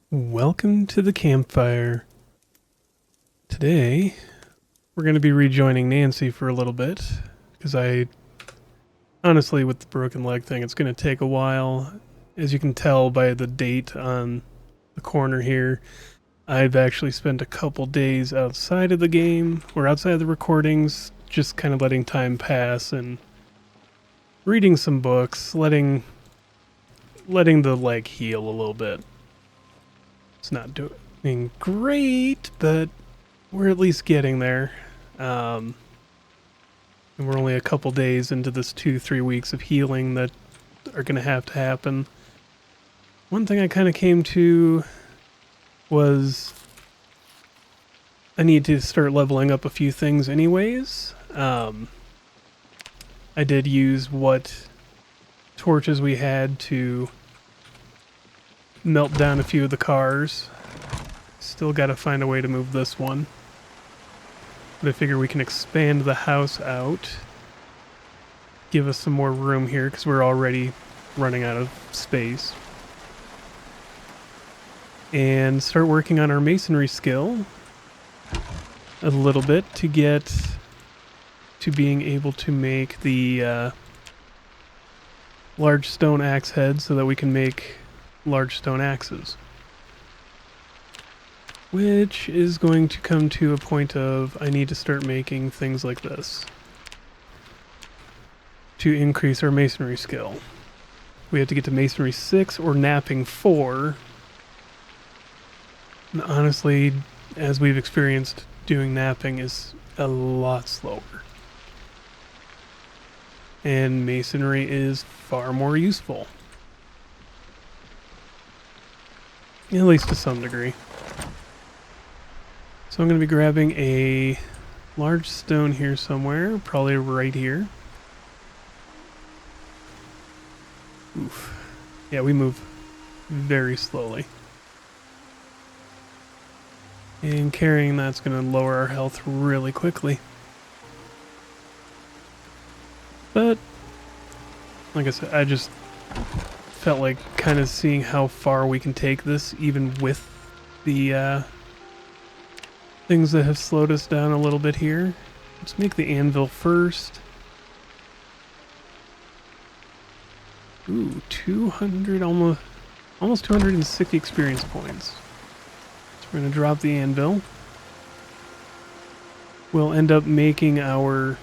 Welcome to the campfire. Today, we're going to be rejoining Nancy for a little bit, because honestly, with the broken leg thing, it's going to take a while. As you can tell by the date on the corner here, I've actually spent a couple days outside of the game, or outside of the recordings, just kind of letting time pass and reading some books, letting the leg heal a little bit. It's not doing great, but we're at least getting there. And we're only a couple days into this 2-3 weeks of healing that are going to have to happen. One thing I kind of came to was I need to start leveling up a few things anyways. I did use what torches we had to melt down a few of the cars. Still got to find a way to move this one. But I figure we can expand the house out. Give us some more room here because we're already running out of space. And start working on our masonry skill a little bit to get to being able to make the large stone axe heads so that we can make large stone axes. Which is going to come to a point of I need to start making things like this to increase our masonry skill. We have to get to masonry 6 or knapping 4. And honestly, as we've experienced, doing knapping is a lot slower. And masonry is far more useful. At least to some degree. So I'm going to be grabbing a large stone here somewhere, probably right here. Oof. Yeah, we move very slowly. And carrying that's going to lower our health really quickly. But, like I said, I just felt like kind of seeing how far we can take this, even with the things that have slowed us down a little bit here. Let's make the anvil first. Ooh, 200, almost 260 experience points. So we're going to drop the anvil. We'll end up making our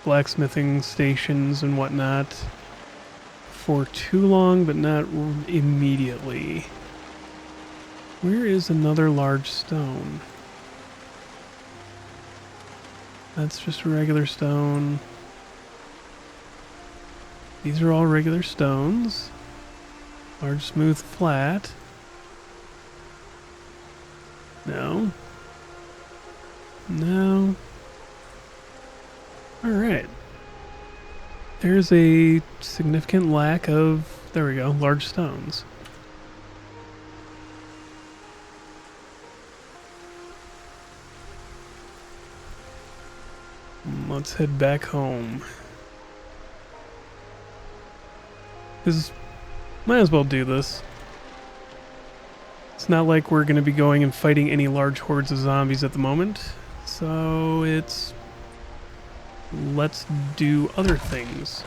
blacksmithing stations and whatnot for too long, but not immediately. Where is another large stone? That's just a regular stone. These are all regular stones. Large, smooth, flat. No. No. Alright. There's a significant lack of, there we go, large stones. Let's head back home. Because might as well do this. It's not like we're going to be going and fighting any large hordes of zombies at the moment. So let's do other things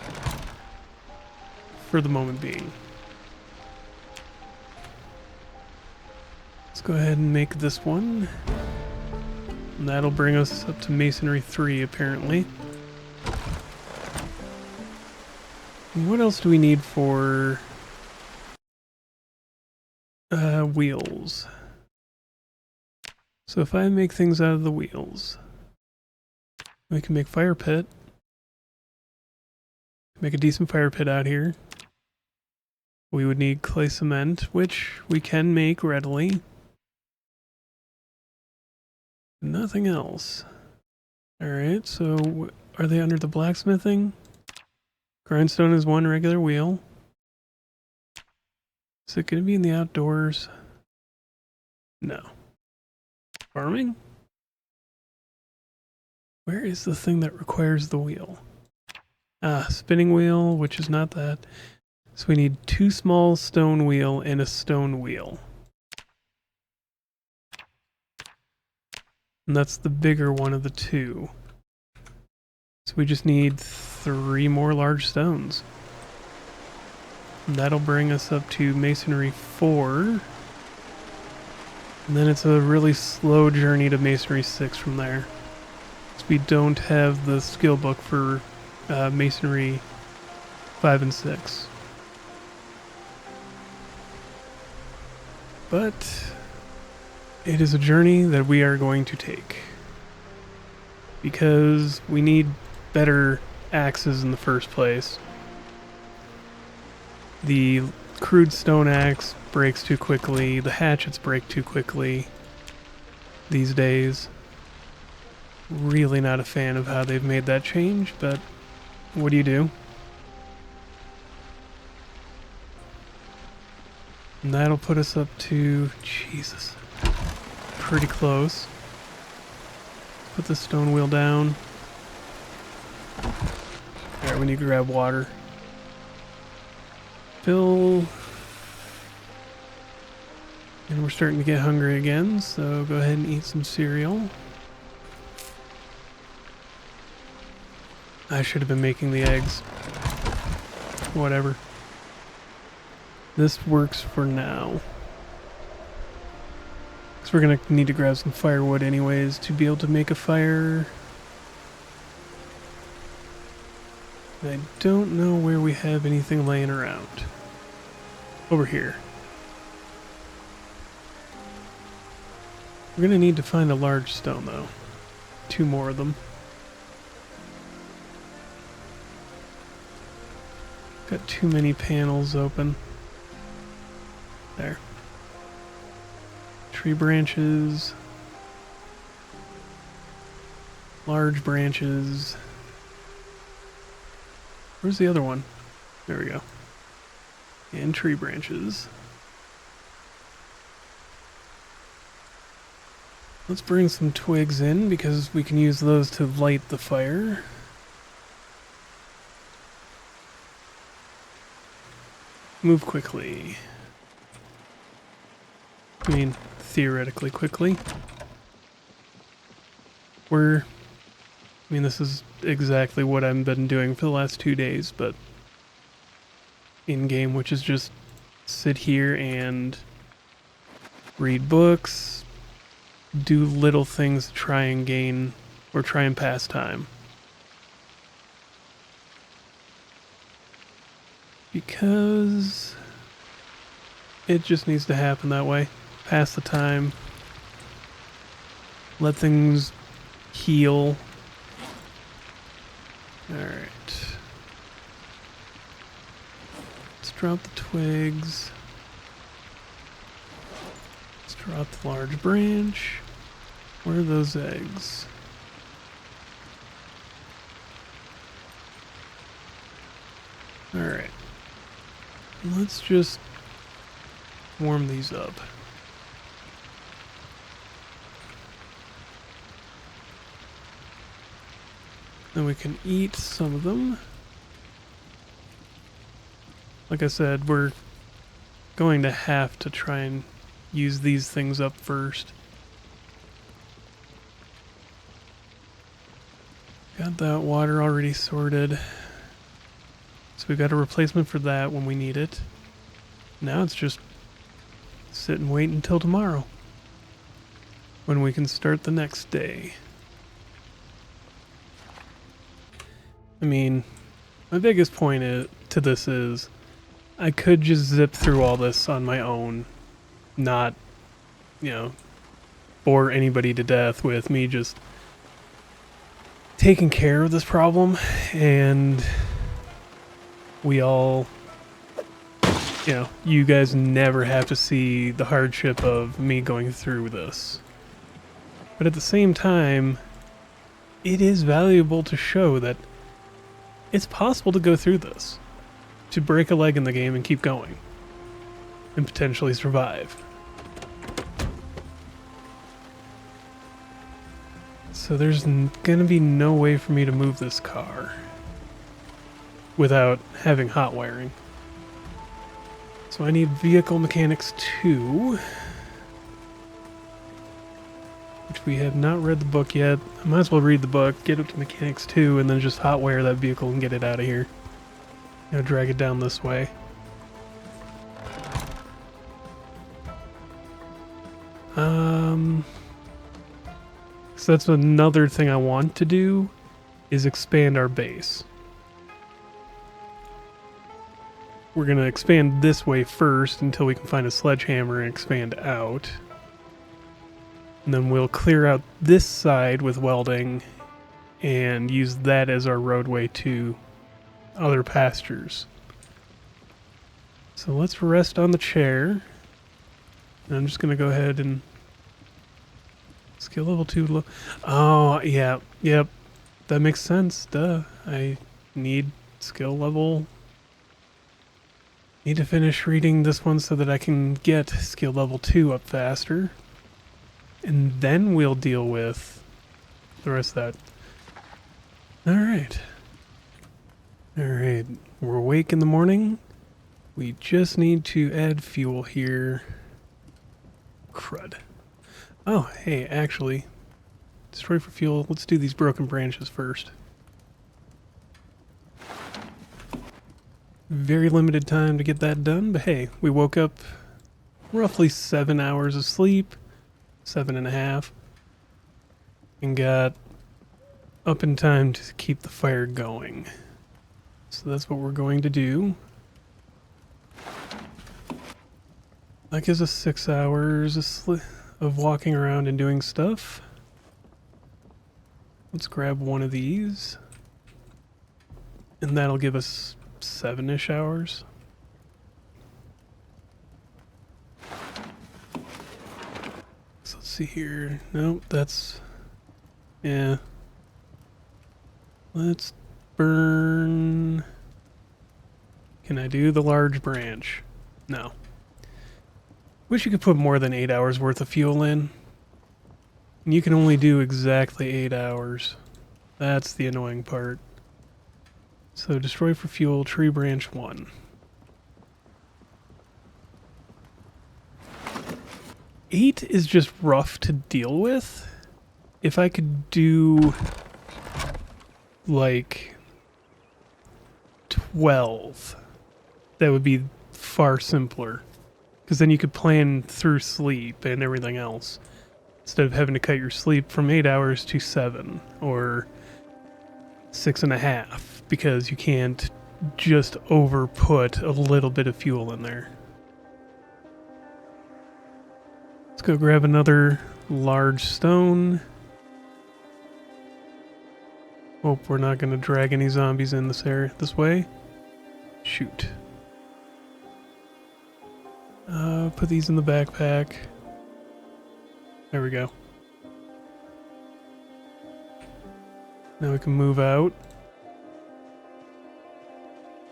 for the moment being. Let's go ahead and make this one. And that'll bring us up to masonry 3 apparently. And what else do we need for wheels? So if I make things out of the wheels, we can make fire pit. Make a decent fire pit out here. We would need clay cement, which we can make readily. Nothing else. Alright, so are they under the blacksmithing? Grindstone is one regular wheel. Is it going to be in the outdoors? No. Farming? Where is the thing that requires the wheel? Ah, spinning wheel, which is not that. So we need 2 small stone wheel and a stone wheel. And that's the bigger one of the 2. So we just need 3 more large stones. And that'll bring us up to masonry 4. And then it's a really slow journey to masonry 6 from there. So we don't have the skill book for masonry 5 and 6. But it is a journey that we are going to take. Because we need better axes in the first place. The crude stone axe breaks too quickly. The hatchets break too quickly these days. Really not a fan of how they've made that change, but what do you do? And that'll put us up to, Jesus, pretty close. Put the stone wheel down. Alright, we need to grab water. Fill. And we're starting to get hungry again, so go ahead and eat some cereal. I should have been making the eggs. Whatever. This works for now. Because we're going to need to grab some firewood anyways to be able to make a fire. I don't know where we have anything laying around. Over here. We're going to need to find a large stone though. 2 more of them. Got too many panels open. There. Tree branches. Large branches. Where's the other one? There we go. And tree branches. Let's bring some twigs in because we can use those to light the fire. Move quickly. I mean, theoretically quickly. This is exactly what I've been doing for the last 2 days, but in-game, which is just sit here and read books, do little things to try and gain, or try and pass time. Because it just needs to happen that way. Pass the time. Let things heal. Alright. Let's drop the twigs. Let's drop the large branch. Where are those eggs? Alright. Let's just warm these up. Then we can eat some of them. Like I said, we're going to have to try and use these things up first. Got that water already sorted. So we've got a replacement for that when we need it. Now it's just sit and wait until tomorrow, when we can start the next day. I mean, my biggest point to this is I could just zip through all this on my own, not, bore anybody to death with me just taking care of this problem, and we all, you guys never have to see the hardship of me going through this. But at the same time, it is valuable to show that it's possible to go through this, to break a leg in the game and keep going, and potentially survive. So there's gonna be no way for me to move this car without having hot wiring. So I need Vehicle Mechanics 2. Which we have not read the book yet. I might as well read the book, get up to Mechanics 2, and then just hotwire that vehicle and get it out of here. Drag it down this way. So that's another thing I want to do, is expand our base. We're going to expand this way first until we can find a sledgehammer and expand out. And then we'll clear out this side with welding and use that as our roadway to other pastures. So let's rest on the chair. And I'm just going to go ahead and skill level 2 low. Oh, yeah. Yep. That makes sense. Duh. I need skill level. Need to finish reading this one so that I can get skill level 2 up faster. And then we'll deal with the rest of that. Alright. Alright. We're awake in the morning. We just need to add fuel here. Crud. Oh, hey, actually, destroy for fuel. Let's do these broken branches first. Very limited time to get that done, but hey, we woke up roughly 7 hours of sleep, 7.5, and got up in time to keep the fire going. So that's what we're going to do. That gives us 6 hours of walking around and doing stuff. Let's grab one of these. And that'll give us 7-ish hours. So let's see here. Nope, that's... yeah. Let's burn... Can I do the large branch? No. Wish you could put more than 8 hours worth of fuel in. And you can only do exactly 8 hours. That's the annoying part. So destroy for fuel, tree branch 1. Eight is just rough to deal with. If I could do like 12, that would be far simpler. Because then you could plan through sleep and everything else. Instead of having to cut your sleep from 8 hours to 7 or 6.5. Because you can't just overput a little bit of fuel in there. Let's go grab another large stone. Hope we're not going to drag any zombies in this way. Shoot. Put these in the backpack. There we go. Now we can move out.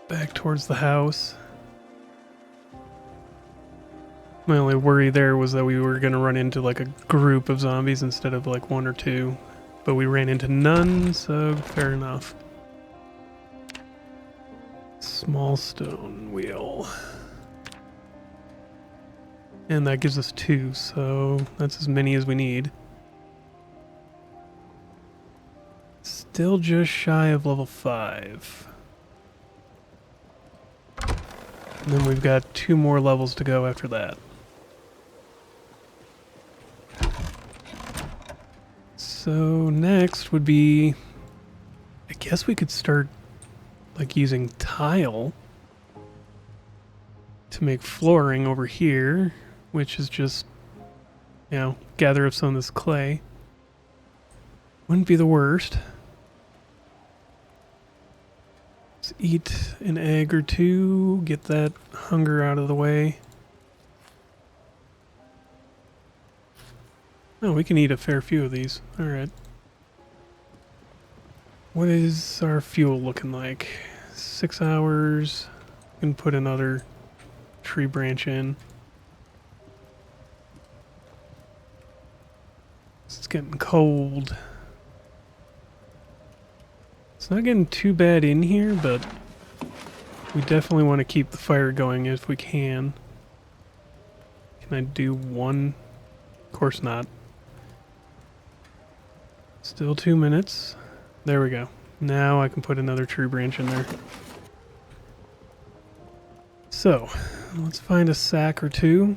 Back towards the house. My only worry there was that we were going to run into like a group of zombies instead of like 1 or 2. But we ran into none, so fair enough. Small stone wheel. And that gives us 2, so that's as many as we need. Still just shy of level 5. And then we've got 2 more levels to go after that. So next would be, I guess we could start like using tile to make flooring over here, which is just, you know, gather up some of this clay. Wouldn't be the worst. Let's eat an egg or 2, get that hunger out of the way. Oh, we can eat a fair few of these. Alright. What is our fuel looking like? 6 hours. We can put another tree branch in. It's getting cold. It's not getting too bad in here, but We definitely want to keep the fire going if we can. Can I do one? Of course not. Still 2 minutes. There we go. Now I can put another tree branch in there. So, let's find a sack or two.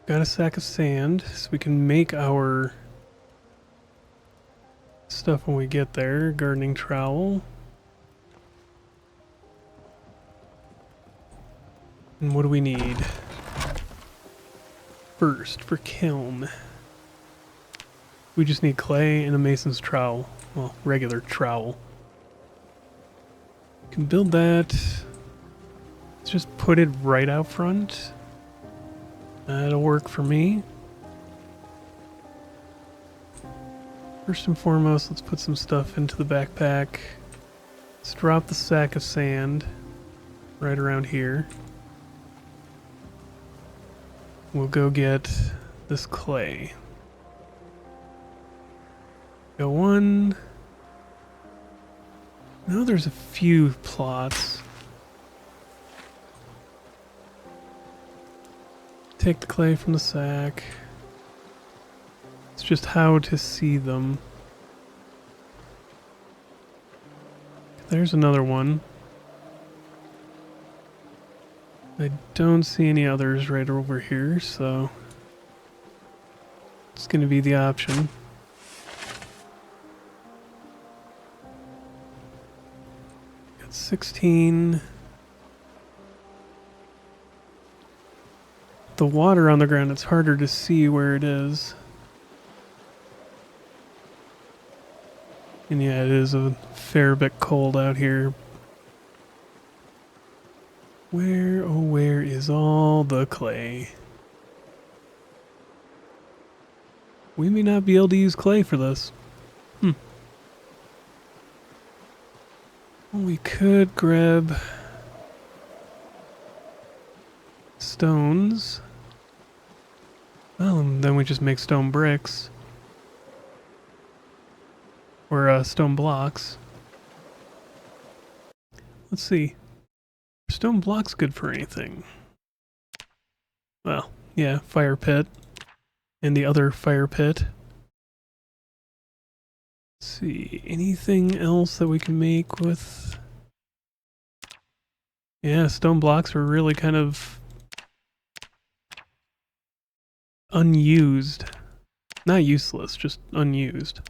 Got a sack of sand, so we can make our stuff when we get there. Gardening trowel. And what do we need? First, for kiln. We just need clay and a mason's trowel. Well, regular trowel. Can build that. Let's just put it right out front. That'll work for me. First and foremost, let's put some stuff into the backpack. Let's drop the sack of sand right around here. We'll go get this clay. Go one. No, there's a few plots. Take the clay from the sack. It's just how to see them. There's another one. I don't see any others right over here, so it's going to be the option. Got 16. The water on the ground, it's harder to see where it is. And yeah, it is a fair bit cold out here. Where, oh where is all the clay? We may not be able to use clay for this. Well, we could grab stones. Well, and then we just make stone bricks. Or stone blocks. Let's see. Are stone blocks good for anything? Well, yeah, fire pit. And the other fire pit. Let's see, anything else that we can make with... Yeah, stone blocks are really kind of unused. Not useless, just unused.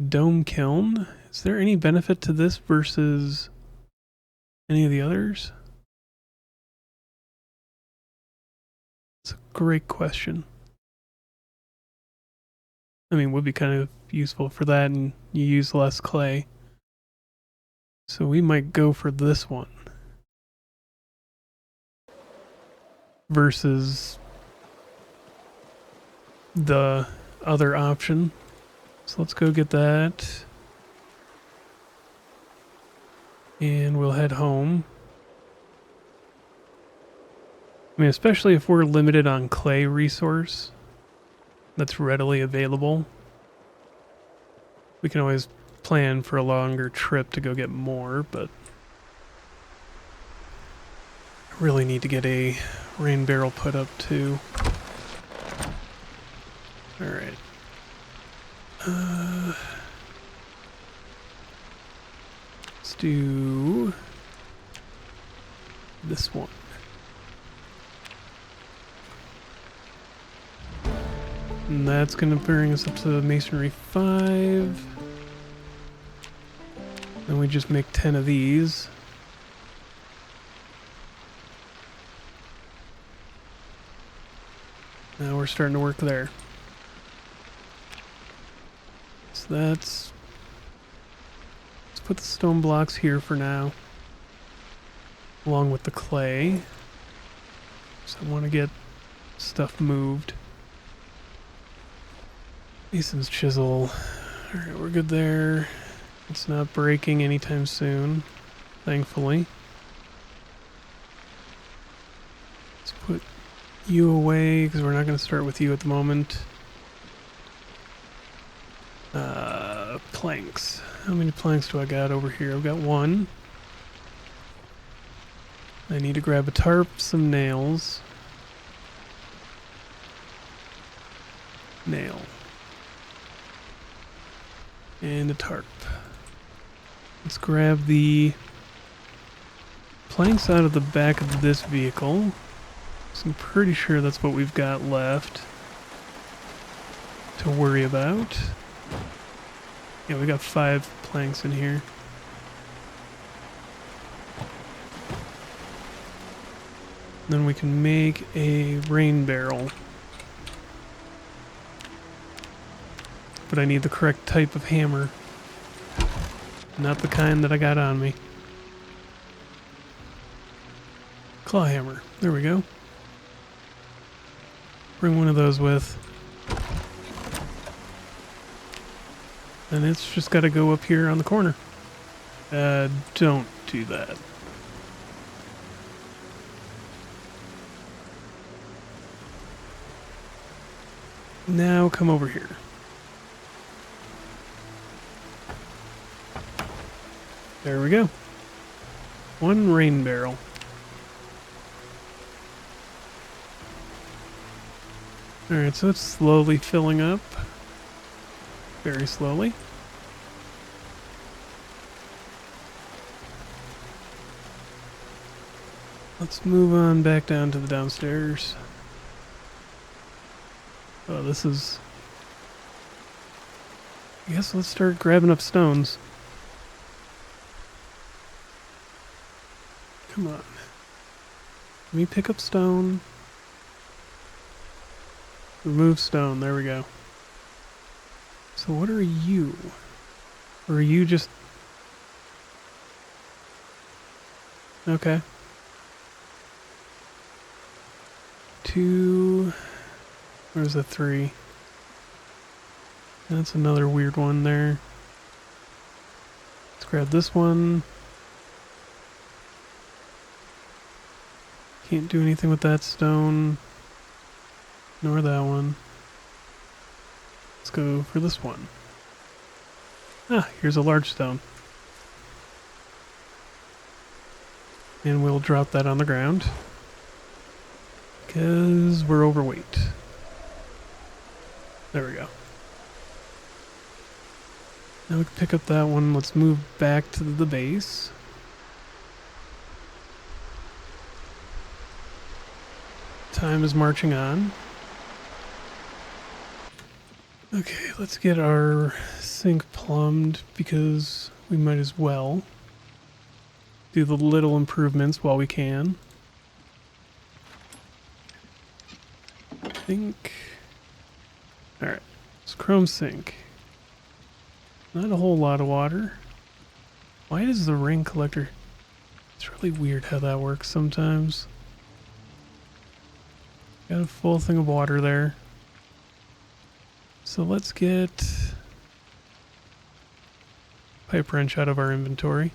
Dome kiln? Is there any benefit to this versus any of the others? It's a great question. I mean, would be kind of useful for that, and you use less clay. So we might go for this one. Versus the other option. So let's go get that. And we'll head home. I mean, especially if we're limited on clay resource that's readily available. We can always plan for a longer trip to go get more, but I really need to get a rain barrel put up too. Alright. Let's do this one. And that's going to bring us up to Masonry 5. And we just make 10 of these. Now we're starting to work there. So let's put the stone blocks here for now. Along with the clay. So I want to get stuff moved. Mason's chisel. Alright, we're good there. It's not breaking anytime soon, thankfully. Let's put you away, because we're not going to start with you at the moment. Planks. How many planks do I got over here? I've got one. I need to grab a tarp, some nails. Nail. And a tarp. Let's grab the planks out of the back of this vehicle. So I'm pretty sure that's what we've got left to worry about. Yeah, we got 5 planks in here. Then we can make a rain barrel. But I need the correct type of hammer. Not the kind that I got on me. Claw hammer. There we go. Bring one of those with. And it's just got to go up here on the corner. Don't do that. Now come over here. There we go. One rain barrel. Alright, so it's slowly filling up. Very slowly. Let's move on back down to the downstairs. Oh, this is... I guess let's start grabbing up stones. Come on. Let me pick up stone. Remove stone. There we go. So what are you? Or are you just... Okay. 2... Where's the 3? That's another weird one there. Let's grab this one. Can't do anything with that stone. Nor that one. Let's go for this one. Ah, here's a large stone. And we'll drop that on the ground. Because we're overweight. There we go. Now we can pick up that one. Let's move back to the base. Time is marching on. Okay, let's get our sink plumbed because we might as well do the little improvements while we can. I think... Alright, it's chrome sink. Not a whole lot of water. Why does the rain collector... It's really weird how that works sometimes. Got a full thing of water there. So let's get pipe wrench out of our inventory.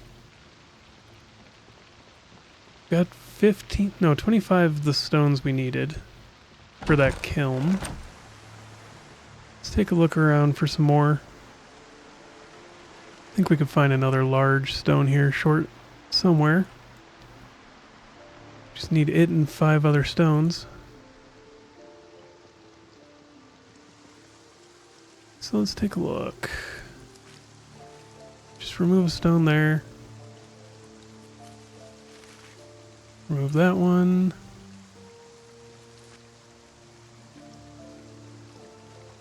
Got 25 of the stones we needed for that kiln. Let's take a look around for some more. I think we could find another large stone here short somewhere. Just need it and 5 other stones. So let's take a look. Just remove a stone there. Remove that one.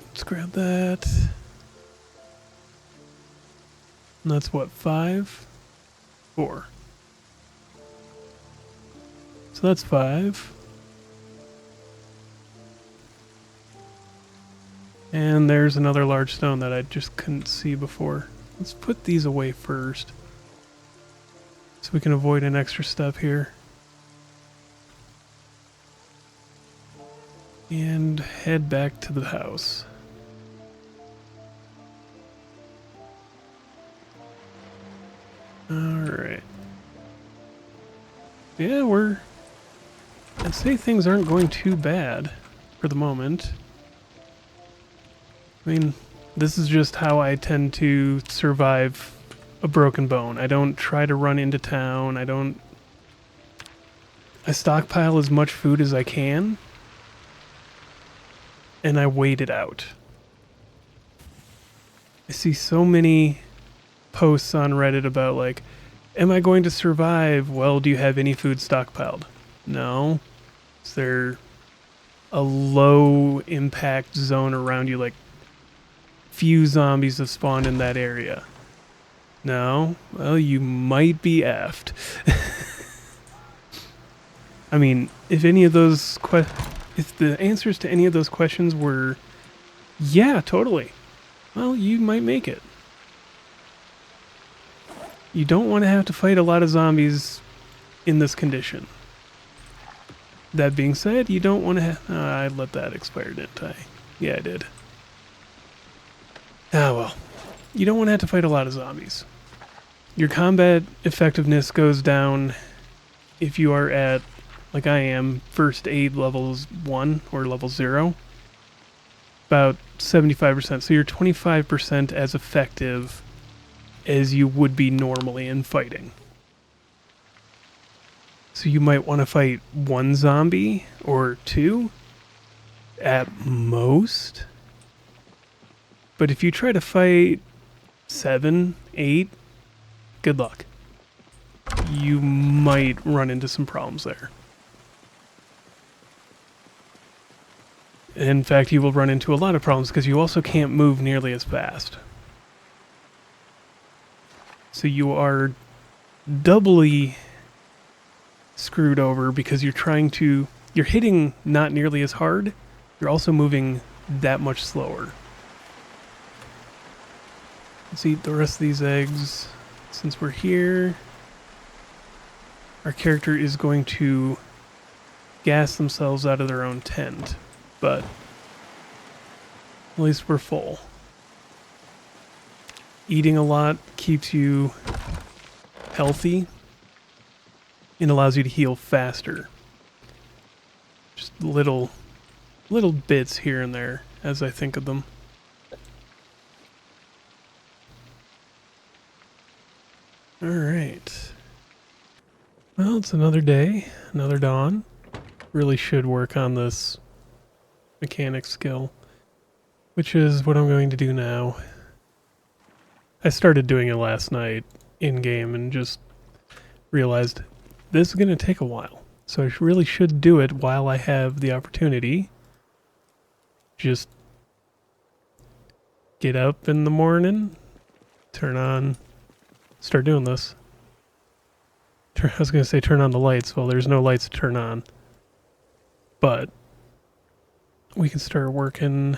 Let's grab that. And that's what, 5? 4. So that's 5. And there's another large stone that I just couldn't see before. Let's put these away first, so we can avoid an extra step here. And head back to the house. Alright. Yeah, I'd say things aren't going too bad for the moment. I mean, this is just how I tend to survive a broken bone. I don't try to run into town. I stockpile as much food as I can, and I wait it out. I see so many posts on Reddit about, like, am I going to survive? Well, do you have any food stockpiled? No. Is there a low impact zone around you, like few zombies have spawned in that area? No. Well, you might be effed. I mean, if the answers to any of those questions were yeah, totally, well, you might make it. You don't want to have to fight a lot of zombies in this condition. That being said, you don't want to I let that expire, didn't I? Yeah, I did. Ah, well. You don't want to have to fight a lot of zombies. Your combat effectiveness goes down if you are at, like I am, first aid levels 1 or level 0. About 75%. So you're 25% as effective as you would be normally in fighting. So you might want to fight 1 zombie or 2 at most. But if you try to fight 7, 8, good luck. You might run into some problems there. In fact, you will run into a lot of problems because you also can't move nearly as fast. So you are doubly screwed over because you're hitting not nearly as hard, you're also moving that much slower. Let's eat the rest of these eggs. Since we're here, our character is going to gas themselves out of their own tent, but at least we're full. Eating a lot keeps you healthy and allows you to heal faster. Just little bits here and there as I think of them. Alright. Well, it's another day, another dawn. Really should work on this mechanic skill, which is what I'm going to do now. I started doing it last night in-game and just realized this is going to take a while. So I really should do it while I have the opportunity. Just get up in the morning, start doing this. I was going to say turn on the lights. Well, there's no lights to turn on. But we can start working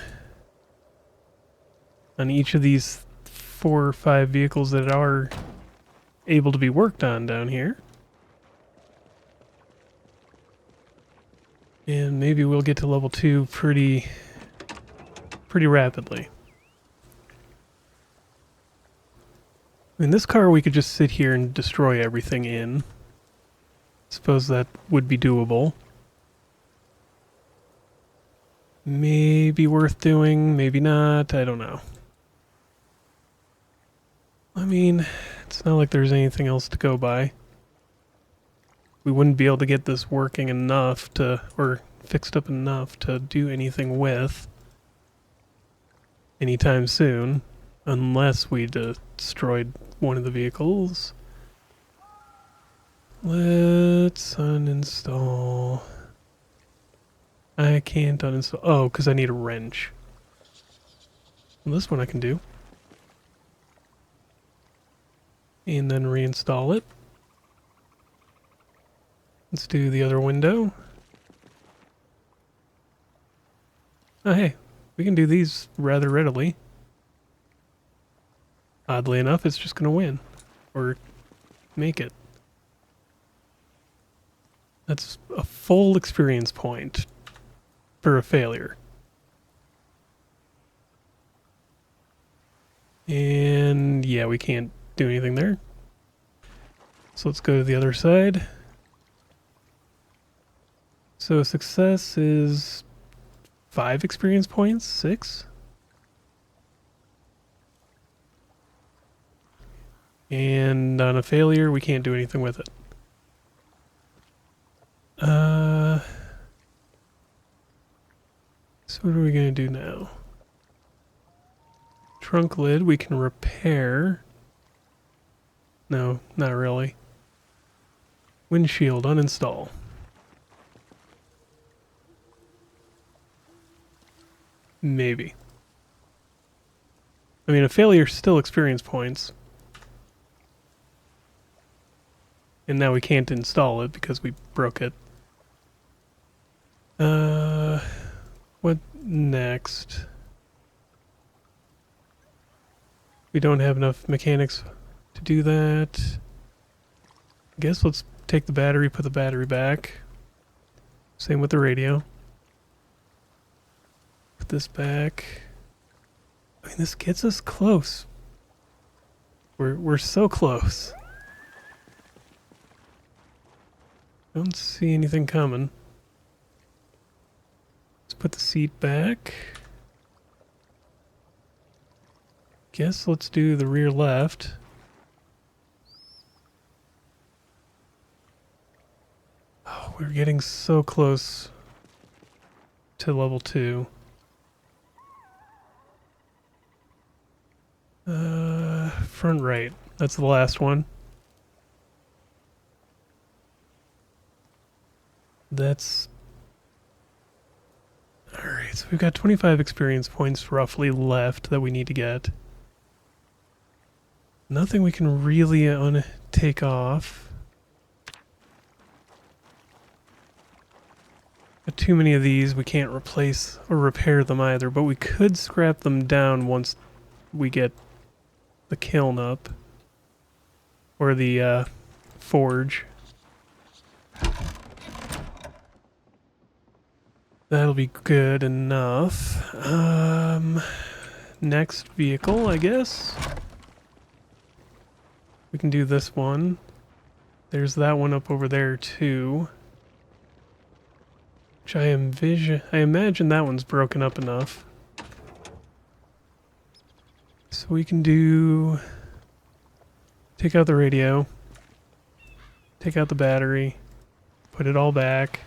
on each of these 4 or 5 vehicles that are able to be worked on down here. And maybe we'll get to level 2 pretty rapidly. I mean, this car we could just sit here and destroy everything in. Suppose that would be doable. Maybe worth doing, maybe not, I don't know. I mean, it's not like there's anything else to go by. We wouldn't be able to get this working enough or fixed up enough to do anything with anytime soon, unless we destroyed one of the vehicles. Let's uninstall. I can't uninstall. Oh, because I need a wrench. Well, this one I can do. And then reinstall it. Let's do the other window. Oh, hey, we can do these rather readily. Oddly enough, it's just going to win. Or make it. That's a full experience point for a failure. And yeah, we can't do anything there. So let's go to the other side. So success is 5 experience points? 6? And on a failure, we can't do anything with it. So what are we going to do now? Trunk lid we can repair. No, not really. Windshield uninstall. Maybe. I mean, a failure still experience points. And now we can't install it because we broke it. What next? We don't have enough mechanics to do that. I guess let's take the battery, put the battery back. Same with the radio. Put this back. I mean, this gets us close. We're so close. Don't see anything coming. Let's put the seat back. Guess let's do the rear left. Oh, we're getting so close to level 2. Front right. That's the last one. That's... Alright, so we've got 25 experience points roughly left that we need to get. Nothing we can really take off. Got too many of these, we can't replace or repair them either, but we could scrap them down once we get the kiln up. Or the forge. That'll be good enough. Next vehicle, I guess. We can do this one. There's that one up over there too. Which I imagine that one's broken up enough. So we can do... Take out the radio. Take out the battery. Put it all back.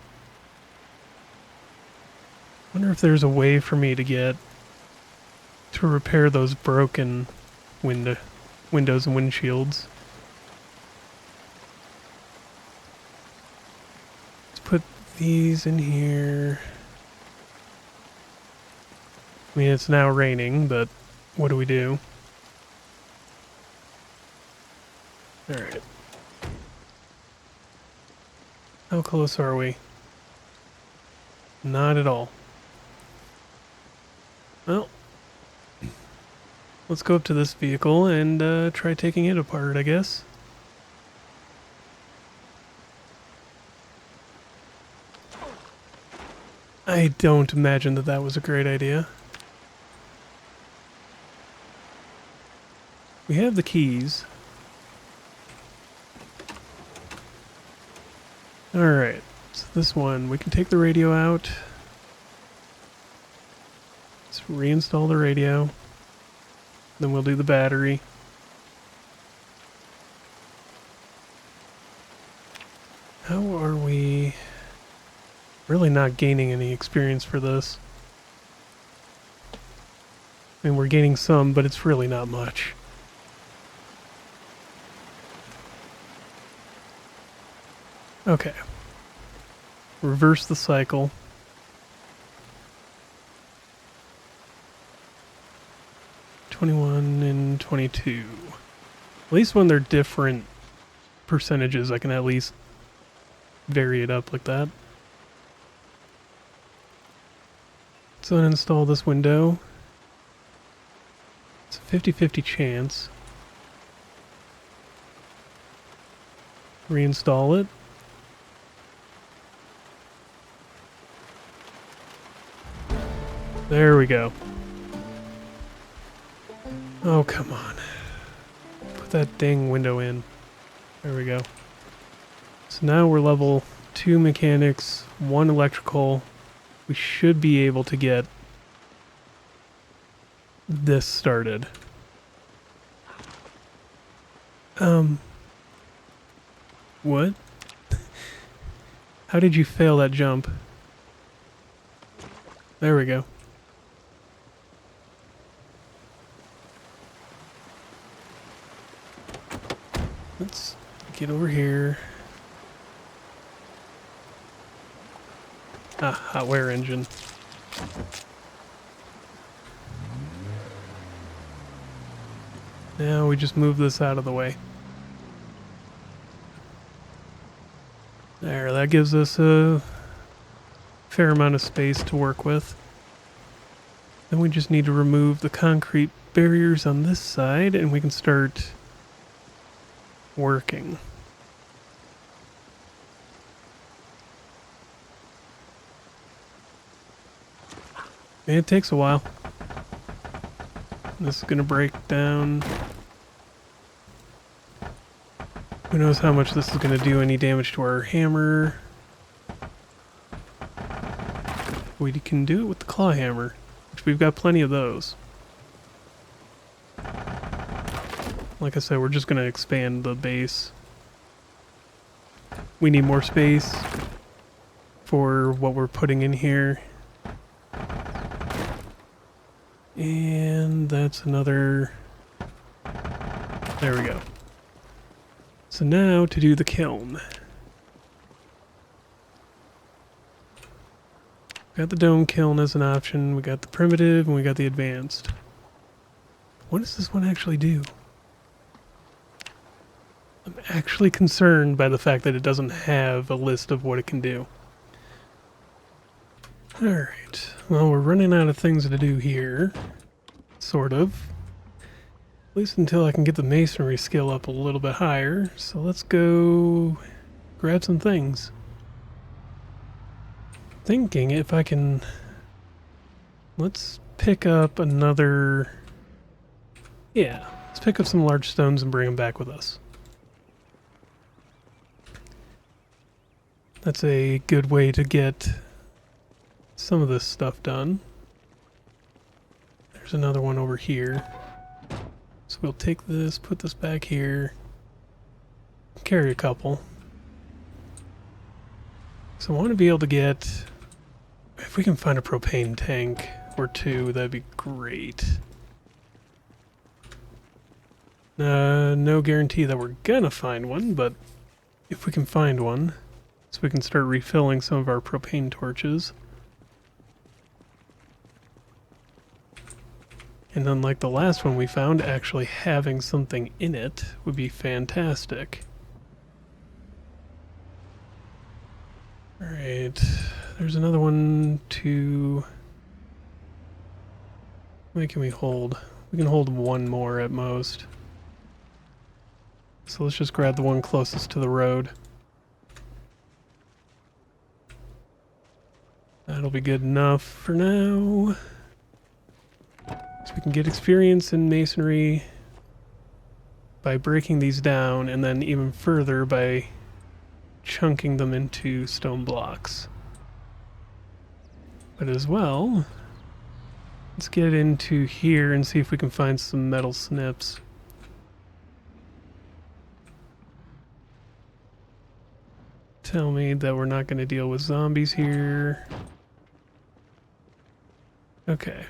Wonder if there's a way for me to get... to repair those broken windows and windshields. Let's put these in here. I mean, it's now raining, but what do we do? Alright. How close are we? Not at all. Well, let's go up to this vehicle and try taking it apart, I guess. I don't imagine that that was a great idea. We have the keys. Alright, so this one, we can take the radio out. Let's reinstall the radio. Then we'll do the battery. How are we... Really not gaining any experience for this. I mean, we're gaining some, but it's really not much. Okay. Reverse the cycle. (21) and 22. At least when they're different percentages, I can at least vary it up like that. Let's uninstall this window. It's a 50-50 chance. Reinstall it. There we go. Oh, come on. Put that dang window in. There we go. So now we're level 2 mechanics, 1 electrical. We should be able to get this started. What? How did you fail that jump? There we go. Let's get over here. Ah, hot wear engine. Now we just move this out of the way. There, that gives us a fair amount of space to work with. Then we just need to remove the concrete barriers on this side and we can start working. It takes a while. This is gonna break down. Who knows how much this is gonna do any damage to our hammer. We can do it with the claw hammer, which we've got plenty of those. Like I said, we're just gonna expand the base. We need more space for what we're putting in here. And that's another... There we go. So now to do the kiln. Got the dome kiln as an option, we got the primitive, and we got the advanced. What does this one actually do? I'm actually concerned by the fact that it doesn't have a list of what it can do. Alright, well we're running out of things to do here. Sort of. At least until I can get the masonry skill up a little bit higher. So let's go grab some things. Thinking if I can... Let's pick up another... Yeah, let's pick up some large stones and bring them back with us. That's a good way to get some of this stuff done. There's another one over here. So we'll take this, put this back here, carry a couple. So I want to be able to get, if we can find a propane tank or two, that'd be great. No guarantee that we're gonna find one, but if we can find one, so we can start refilling some of our propane torches. And unlike the last one we found, actually having something in it would be fantastic. Alright, there's another one to... How many can we hold? We can hold one more at most. So let's just grab the one closest to the road. That'll be good enough for now. So we can get experience in masonry by breaking these down, and then even further by chunking them into stone blocks. But as well, let's get into here and see if we can find some metal snips. Tell me that we're not going to deal with zombies here. Okay.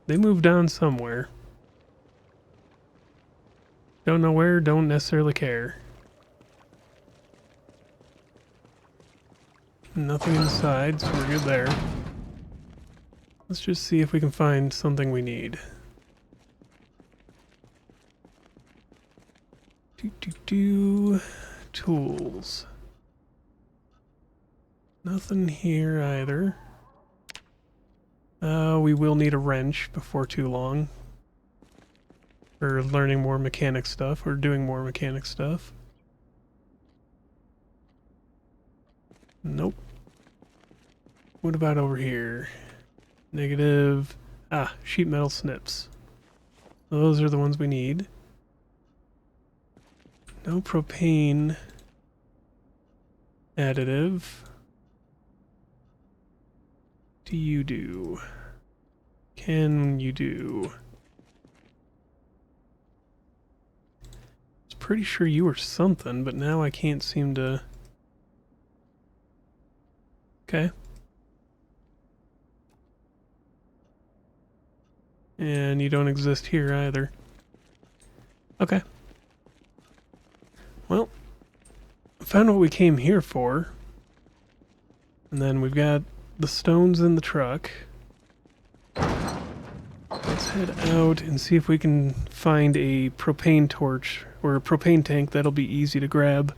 They moved on somewhere. Don't know where, don't necessarily care. Nothing inside, so we're good there. Let's just see if we can find something we need. Tools. Nothing here either. We will need a wrench before too long. For learning more mechanic stuff, or doing more mechanic stuff. Nope. What about over here? Negative. Ah, sheet metal snips. Those are the ones we need. No propane additive. Do you do? Can you do? Let's pretty sure you were something, but now I can't seem to... Okay. And you don't exist here either. Okay. Well, found what we came here for. And then we've got the stones in the truck. Let's head out and see if we can find a propane torch or a propane tank. That'll be easy to grab.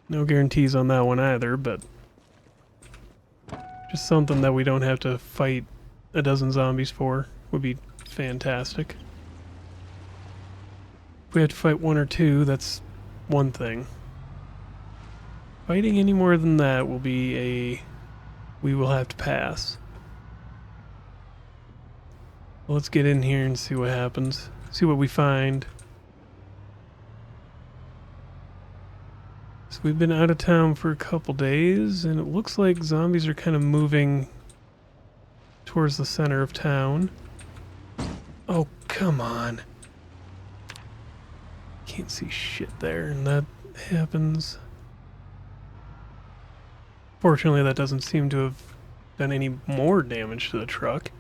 No guarantees on that one either, but just something that we don't have to fight a dozen zombies for would be fantastic. If we have to fight one or two, that's one thing. Fighting any more than that will be a... we will have to pass. Well, let's get in here and see what happens. See what we find. So we've been out of town for a couple days, and it looks like zombies are kind of moving towards the center of town. Oh, come on. Can't see shit there, and that happens. Fortunately, that doesn't seem to have done any more damage to the truck.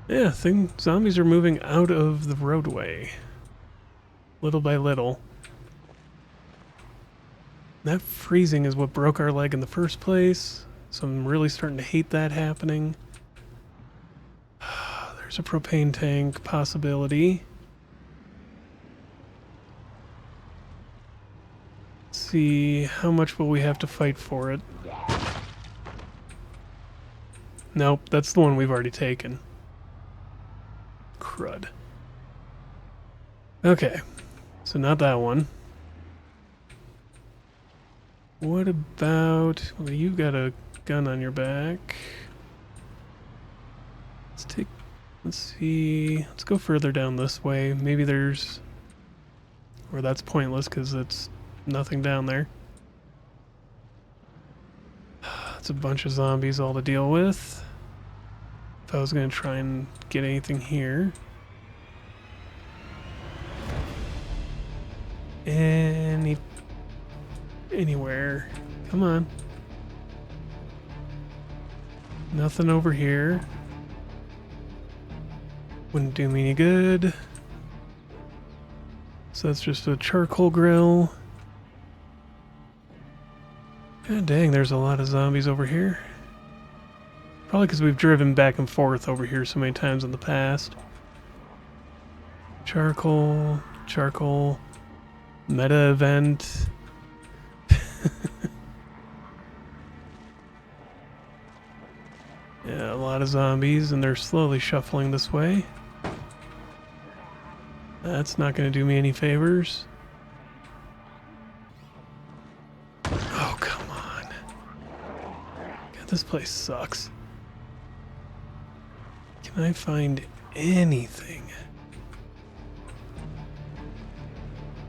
Yeah, zombies are moving out of the roadway. Little by little. That freezing is what broke our leg in the first place, so I'm really starting to hate that happening. There's a propane tank possibility. Let's see, how much will we have to fight for it? Nope, that's the one we've already taken. Crud. Okay, so not that one. What about... well, you've got a gun on your back. Let's see... let's go further down this way. Maybe there's... or that's pointless because it's nothing down there. It's a bunch of zombies all to deal with. If I was going to try and get anything here. Anywhere. Come on. Nothing over here. Wouldn't do me any good. So that's just a charcoal grill. God dang, there's a lot of zombies over here. Probably because we've driven back and forth over here so many times in the past. Charcoal, charcoal, meta event. Yeah, a lot of zombies, and they're slowly shuffling this way. That's not going to do me any favors. Oh, come on. God, this place sucks. Can I find anything?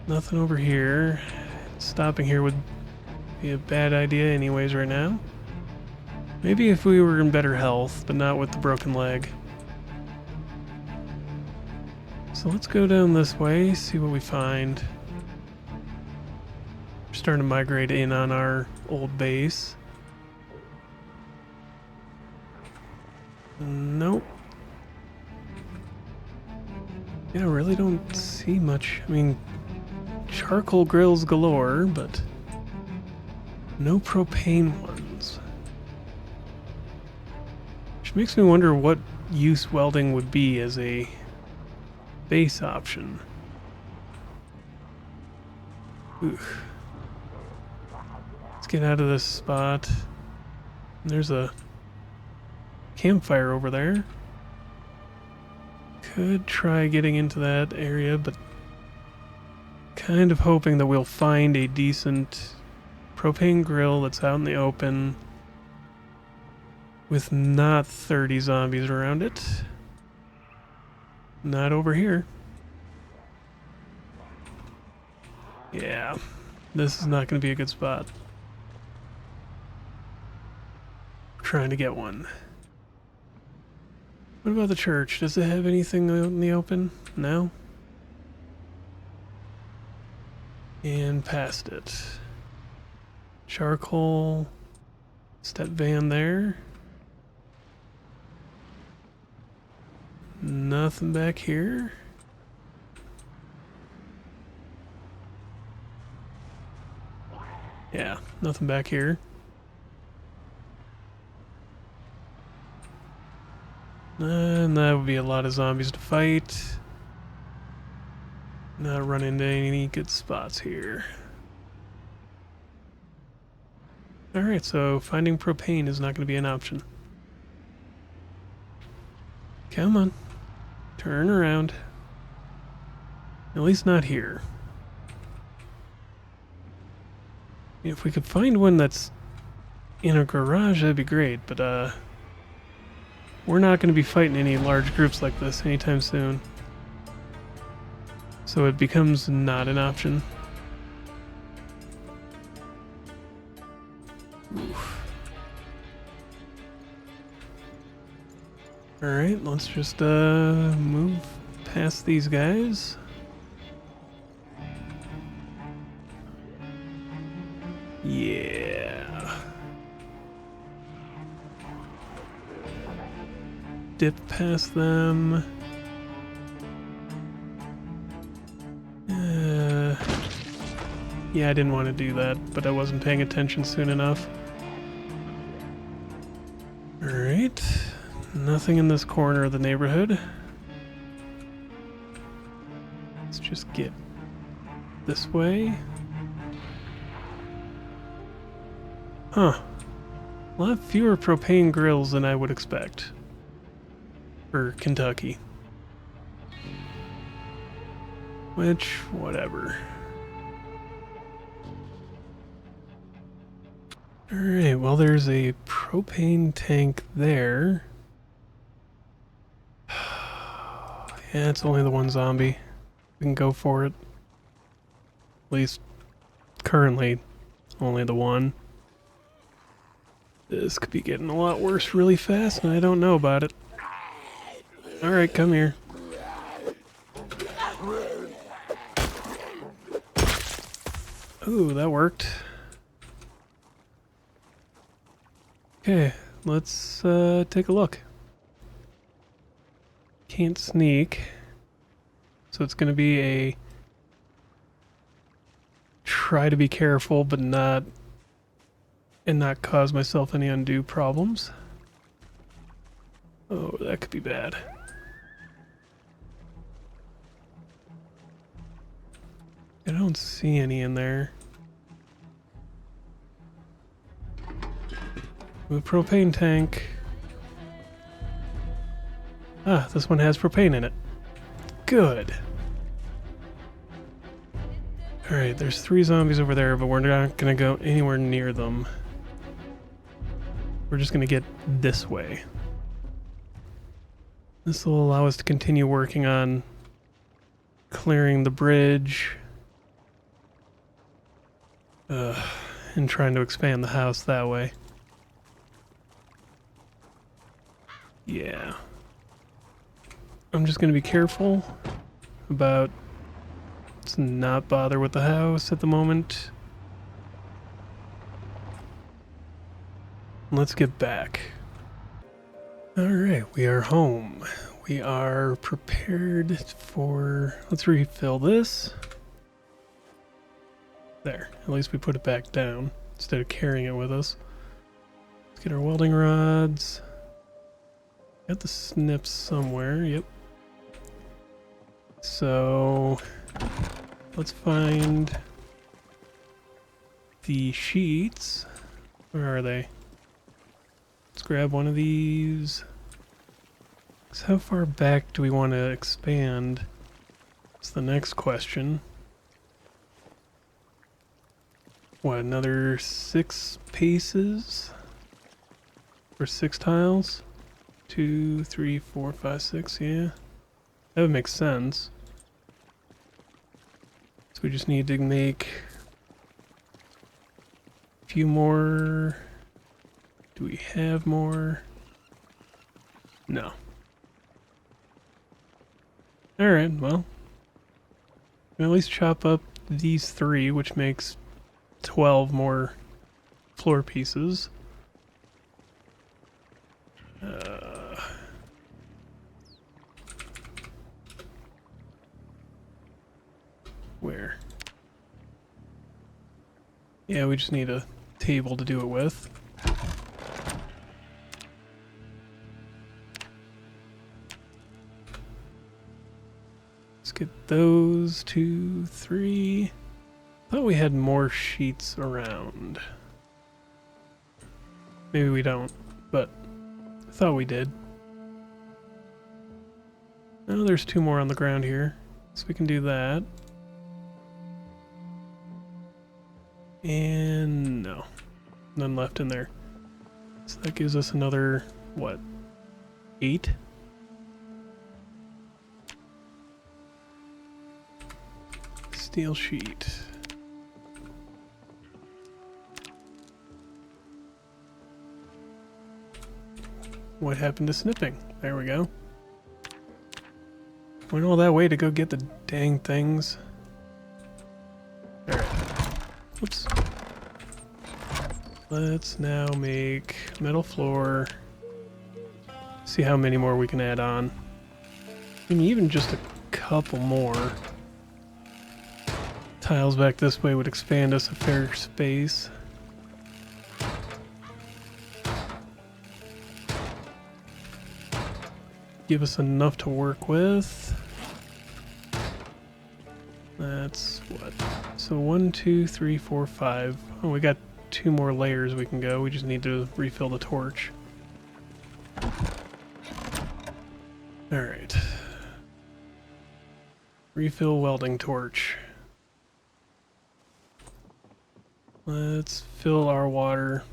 Nothing over here. Stopping here would be a bad idea anyways right now. Maybe if we were in better health, but not with the broken leg. So let's go down this way, see what we find. We're starting to migrate in on our old base. Nope. Yeah, I really don't see much. I mean, charcoal grills galore, but no propane ones. Which makes me wonder what use welding would be as a base option. Oof. Let's get out of this spot. There's a campfire over there. Could try getting into that area, but kind of hoping that we'll find a decent propane grill that's out in the open with not 30 zombies around it. Not over here. Yeah, this is not going to be a good spot. Trying to get one. What about the church? Does it have anything out in the open? No? And past it. Charcoal. Step van there. Nothing back here. Yeah, nothing back here. And that would be a lot of zombies to fight. Not run into any good spots here. Alright, so finding propane is not going to be an option. Come on. Turn around. At least not here. If we could find one that's in a garage, that'd be great, but we're not going to be fighting any large groups like this anytime soon. So it becomes not an option. Alright, let's just move past these guys. Yeah. Dip past them. Yeah, I didn't want to do that, but I wasn't paying attention soon enough. Alright. Nothing in this corner of the neighborhood. Let's just get this way. Huh. A lot fewer propane grills than I would expect. For Kentucky. Which, whatever. Alright, well there's a propane tank there. Yeah, it's only the one zombie. We can go for it. At least, currently, only the one. This could be getting a lot worse really fast, and I don't know about it. Alright, come here. Ooh, that worked. Okay, let's take a look. Can't sneak. So it's gonna be a try to be careful but not cause myself any undue problems. Oh, that could be bad. I don't see any in there. The propane tank. Ah, this one has propane in it. Good. Alright, there's 3 zombies over there, but we're not gonna go anywhere near them. We're just gonna get this way. This will allow us to continue working on clearing the bridge. And trying to expand the house that way. Yeah. I'm just gonna be careful about let's not bother with the house at the moment. Let's get back. Alright, we are home. We are prepared for... Let's refill this. There, at least we put it back down instead of carrying it with us. Let's get our welding rods. Got the snips somewhere, yep. So, let's find the sheets. Where are they? Let's grab one of these. So how far back do we want to expand? That's the next question. What, another 6 paces? Or 6 tiles? 2, 3, 4, 5, 6, yeah. That would make sense. So we just need to make a few more. Do we have more? No. Alright, well. At least chop up these 3, which makes 12 more floor pieces. Where? Yeah, we just need a table to do it with. Let's get those 2, 3. Thought we had more sheets around. Maybe we don't, but I thought we did. Oh, there's 2 more on the ground here, so we can do that. And no, none left in there. So that gives us another, what, 8? Steel sheet. What happened to snipping? There we go. Went all that way to go get the dang things. Alright. Whoops. Let's now make metal floor. See how many more we can add on. I mean, even just a couple more tiles back this way would expand us a fair space. Give us enough to work with. That's what? So 1, 2, 3, 4, 5. Oh, we got 2 more layers we can go. We just need to refill the torch. Alright. Refill welding torch. Let's fill our water.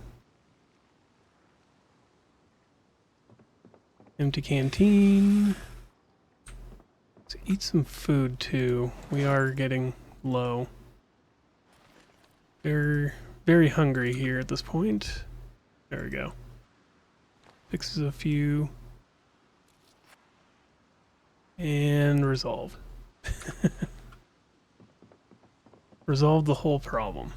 Empty canteen. Let's eat some food too. We are getting low. They're very hungry here at this point. There we go. Fixes a few. And resolve. Resolve the whole problem.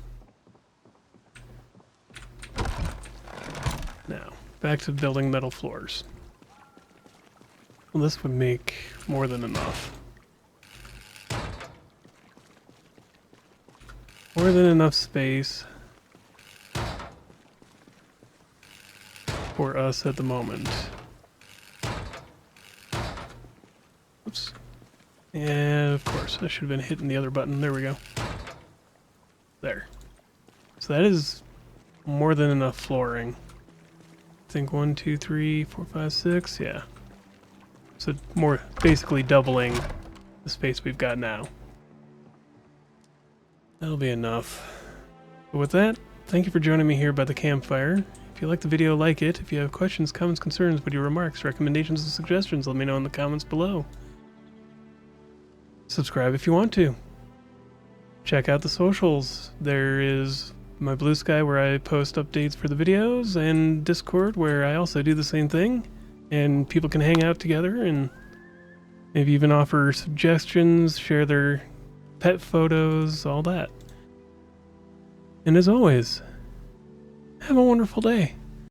Now, back to building metal floors. Well, this would make more than enough. More than enough space for us at the moment. Oops. And of course, I should have been hitting the other button. There we go. There. So that is more than enough flooring. I think 1, 2, 3, 4, 5, 6. Yeah. So more, basically doubling the space we've got now. That'll be enough. But with that, thank you for joining me here by the campfire. If you like the video, like it. If you have questions, comments, concerns, video remarks, recommendations, and suggestions, let me know in the comments below. Subscribe if you want to. Check out the socials. There is my BlueSky where I post updates for the videos, and Discord where I also do the same thing. And people can hang out together and maybe even offer suggestions, share their pet photos, all that. And as always, have a wonderful day.